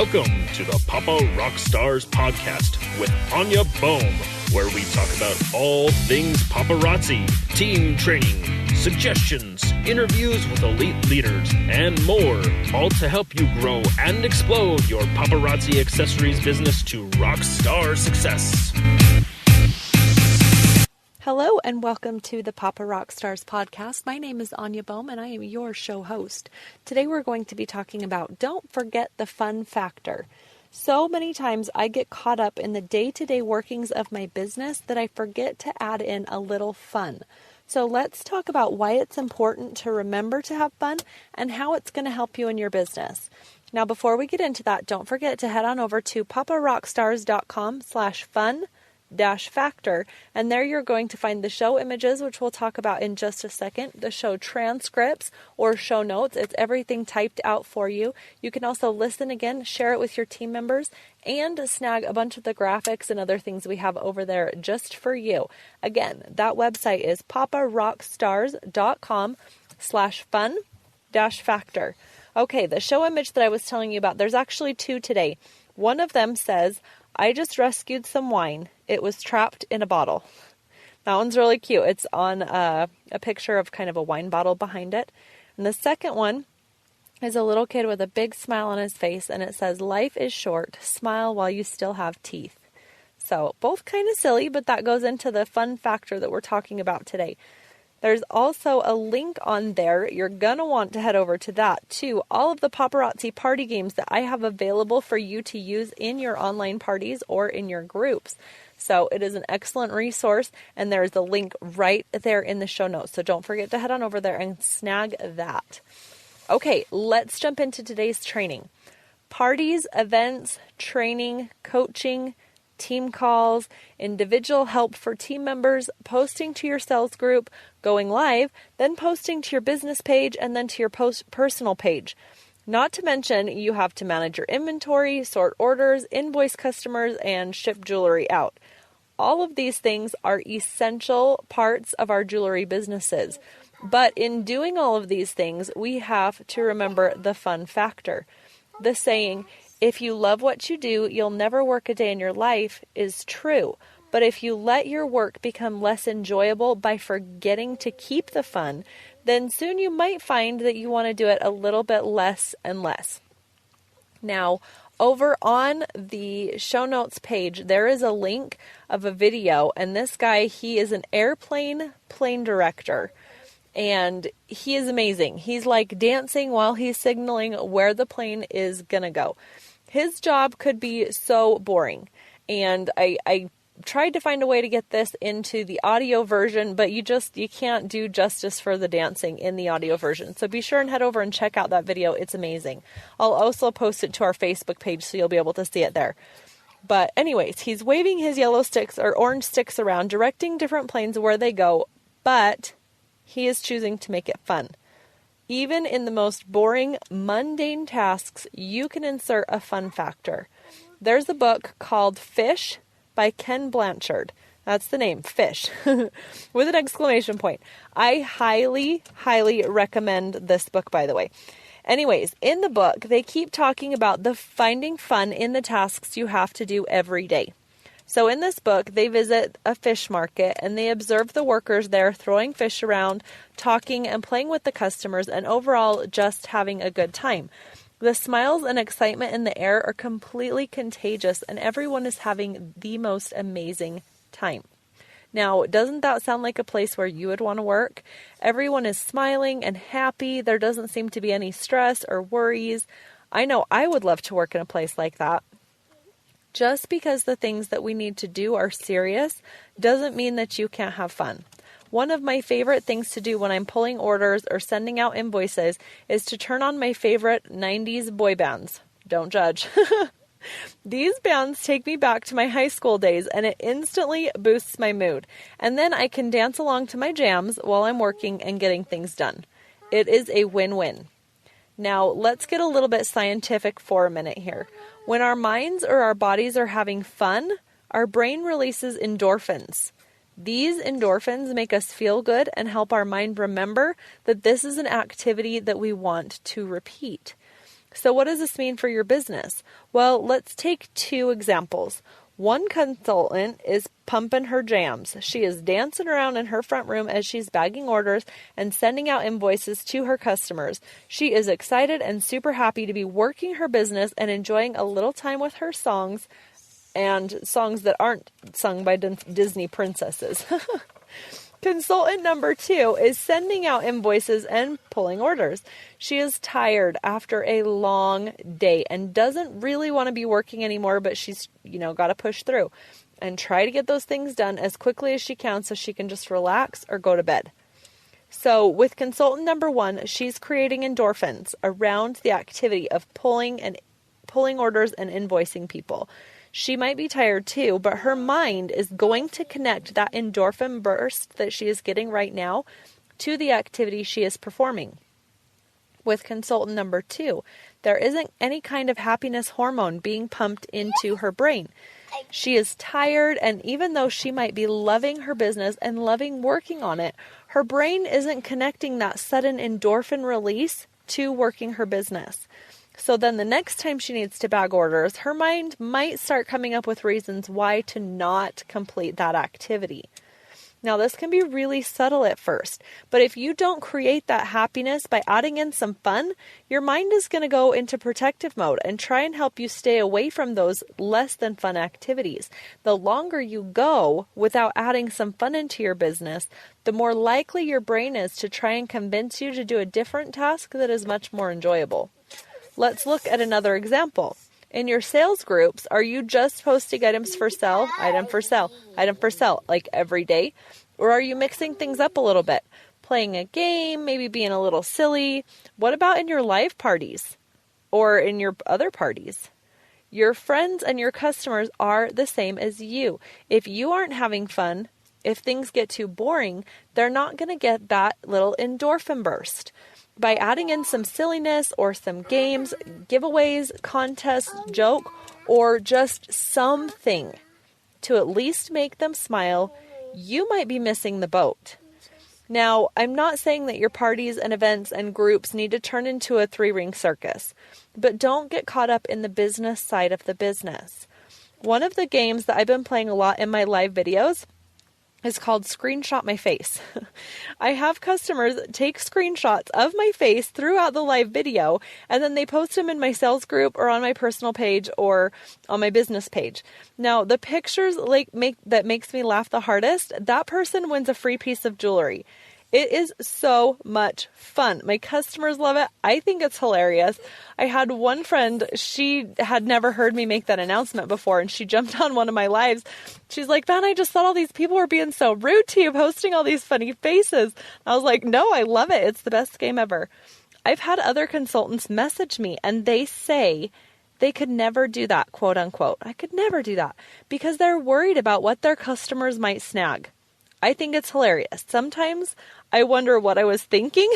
Welcome to the Papa Rockstars podcast with Anya Bohm, where we talk about all things paparazzi, team training, suggestions, interviews with elite leaders, and more, all to help you grow and explode your paparazzi accessories business to rockstar success. Hello and welcome to the Papa Rockstars podcast. My name is Anya Bohm and I am your show host. Today we're going to be talking about don't forget the fun factor. So many times I get caught up in the day-to-day workings of my business that I forget to add in a little fun. So let's talk about why it's important to remember to have fun and how it's going to help you in your business. Now before we get into that, don't forget to head on over to paparockstars.com/fun-factor, and there you're going to find the show images, which we'll talk about in just a second, the show transcripts or show notes. It's everything typed out for you. You can also listen again, share it with your team members, and snag a bunch of the graphics and other things we have over there just for you. Again, that website is paparockstars.com/fun-factor. Okay, the show image that I was telling you about, there's actually two today. One of them says, I just rescued some wine. It was trapped in a bottle. That one's really cute. It's on a picture of kind of a wine bottle behind it. And the second one is a little kid with a big smile on his face, and it says, life is short. Smile while you still have teeth. So both kind of silly, but that goes into the fun factor that we're talking about today. There's also a link on there. You're going to want to head over to that too. All of the paparazzi party games that I have available for you to use in your online parties or in your groups. So it is an excellent resource, and there's a link right there in the show notes. So don't forget to head on over there and snag that. Okay, let's jump into today's training. Parties, events, training, coaching, team calls, individual help for team members, posting to your sales group, going live, then posting to your business page, and then to your personal page. Not to mention, you have to manage your inventory, sort orders, invoice customers, and ship jewelry out. All of these things are essential parts of our jewelry businesses. But in doing all of these things, we have to remember the fun factor. The saying, if you love what you do, you'll never work a day in your life is true. But if you let your work become less enjoyable by forgetting to keep the fun, then soon you might find that you want to do it a little bit less and less. Now, over on the show notes page, there is a link of a video, and this guy, he is an airplane plane director. And he is amazing. He's like dancing while he's signaling where the plane is going to go. His job could be so boring, and I tried to find a way to get this into the audio version, but you can't do justice for the dancing in the audio version. So be sure and head over and check out that video. It's amazing. I'll also post it to our Facebook page so you'll be able to see it there. But anyways, he's waving his yellow sticks or orange sticks around, directing different planes where they go, but he is choosing to make it fun. Even in the most boring, mundane tasks, you can insert a fun factor. There's a book called Fish by Ken Blanchard. That's the name, Fish, with an exclamation point. I highly, highly recommend this book, by the way. Anyways, in the book, they keep talking about the finding fun in the tasks you have to do every day. So in this book, they visit a fish market and they observe the workers there throwing fish around, talking and playing with the customers, and overall just having a good time. The smiles and excitement in the air are completely contagious, and everyone is having the most amazing time. Now, doesn't that sound like a place where you would want to work? Everyone is smiling and happy. There doesn't seem to be any stress or worries. I know I would love to work in a place like that. Just because the things that we need to do are serious doesn't mean that you can't have fun. One of my favorite things to do when I'm pulling orders or sending out invoices is to turn on my favorite 90s boy bands. Don't judge. These bands take me back to my high school days, and it instantly boosts my mood. And then I can dance along to my jams while I'm working and getting things done. It is a win-win. Now, let's get a little bit scientific for a minute here. When our minds or our bodies are having fun, our brain releases endorphins. These endorphins make us feel good and help our mind remember that this is an activity that we want to repeat. So what does this mean for your business? Well, let's take 2 examples. One consultant is pumping her jams. She is dancing around in her front room as she's bagging orders and sending out invoices to her customers. She is excited and super happy to be working her business and enjoying a little time with her songs, and songs that aren't sung by Disney princesses. Consultant number 2 is sending out invoices and pulling orders. She is tired after a long day and doesn't really want to be working anymore, but she's, got to push through and try to get those things done as quickly as she can so she can just relax or go to bed. So with consultant number 1, she's creating endorphins around the activity of pulling orders and invoicing people. She might be tired too, but her mind is going to connect that endorphin burst that she is getting right now to the activity she is performing. With consultant number 2, there isn't any kind of happiness hormone being pumped into her brain. She is tired, and even though she might be loving her business and loving working on it, her brain isn't connecting that sudden endorphin release to working her business. So then the next time she needs to bag orders, her mind might start coming up with reasons why to not complete that activity. Now, this can be really subtle at first, but if you don't create that happiness by adding in some fun, your mind is going to go into protective mode and try and help you stay away from those less than fun activities. The longer you go without adding some fun into your business, the more likely your brain is to try and convince you to do a different task that is much more enjoyable. Let's look at another example. In your sales groups, are you just posting items for sale, item for sale, item for sale, like every day? Or are you mixing things up a little bit? Playing a game, maybe being a little silly? What about in your live parties or in your other parties? Your friends and your customers are the same as you. If you aren't having fun, if things get too boring, they're not going to get that little endorphin burst. By adding in some silliness or some games, giveaways, contests, joke, or just something to at least make them smile, you might be missing the boat. Now, I'm not saying that your parties and events and groups need to turn into a 3-ring circus, but don't get caught up in the business side of the business. One of the games that I've been playing a lot in my live videos is called Screenshot My Face. I have customers take screenshots of my face throughout the live video, and then they post them in my sales group or on my personal page or on my business page. Now, the pictures that makes me laugh the hardest, that person wins a free piece of jewelry. It is so much fun. My customers love it. I think it's hilarious. I had one friend, she had never heard me make that announcement before, and she jumped on one of my lives. She's like, "Man, I just thought all these people were being so rude to you, posting all these funny faces." I was like, "No, I love it. It's the best game ever." I've had other consultants message me, and they say they could never do that, quote unquote. I could never do that because they're worried about what their customers might snag. I think it's hilarious. Sometimes I wonder what I was thinking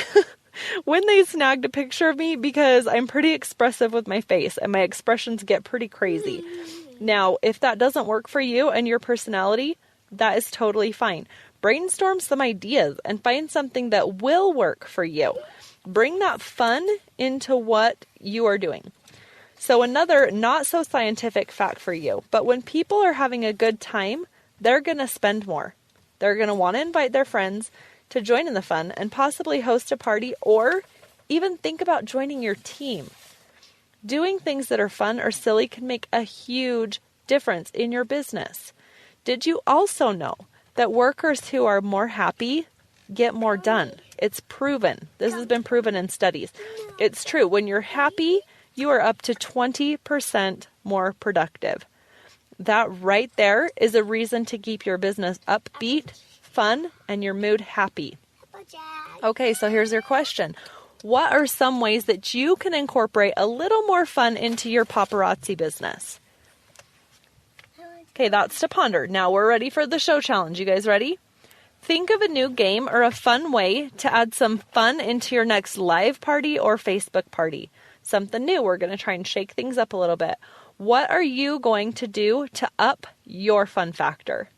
when they snagged a picture of me, because I'm pretty expressive with my face and my expressions get pretty crazy. Now, if that doesn't work for you and your personality, that is totally fine. Brainstorm some ideas and find something that will work for you. Bring that fun into what you are doing. So another not so scientific fact for you, but when people are having a good time, they're going to spend more. They're going to want to invite their friends to join in the fun and possibly host a party or even think about joining your team. Doing things that are fun or silly can make a huge difference in your business. Did you also know that workers who are more happy get more done? It's proven. This has been proven in studies. It's true. When you're happy, you are up to 20% more productive. That right there is a reason to keep your business upbeat, fun, and your mood happy. Okay, so here's your question. What are some ways that you can incorporate a little more fun into your paparazzi business? Okay, that's to ponder. Now we're ready for the show challenge. You guys ready? Think of a new game or a fun way to add some fun into your next live party or Facebook party. Something new. We're going to try and shake things up a little bit. What are you going to do to up your fun factor?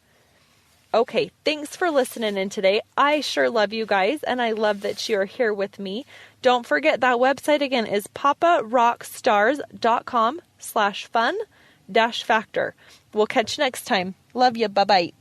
Okay, thanks for listening in today. I sure love you guys, and I love that you're here with me. Don't forget that website again is paparockstars.com/fun-factor. We'll catch you next time. Love you. Bye-bye.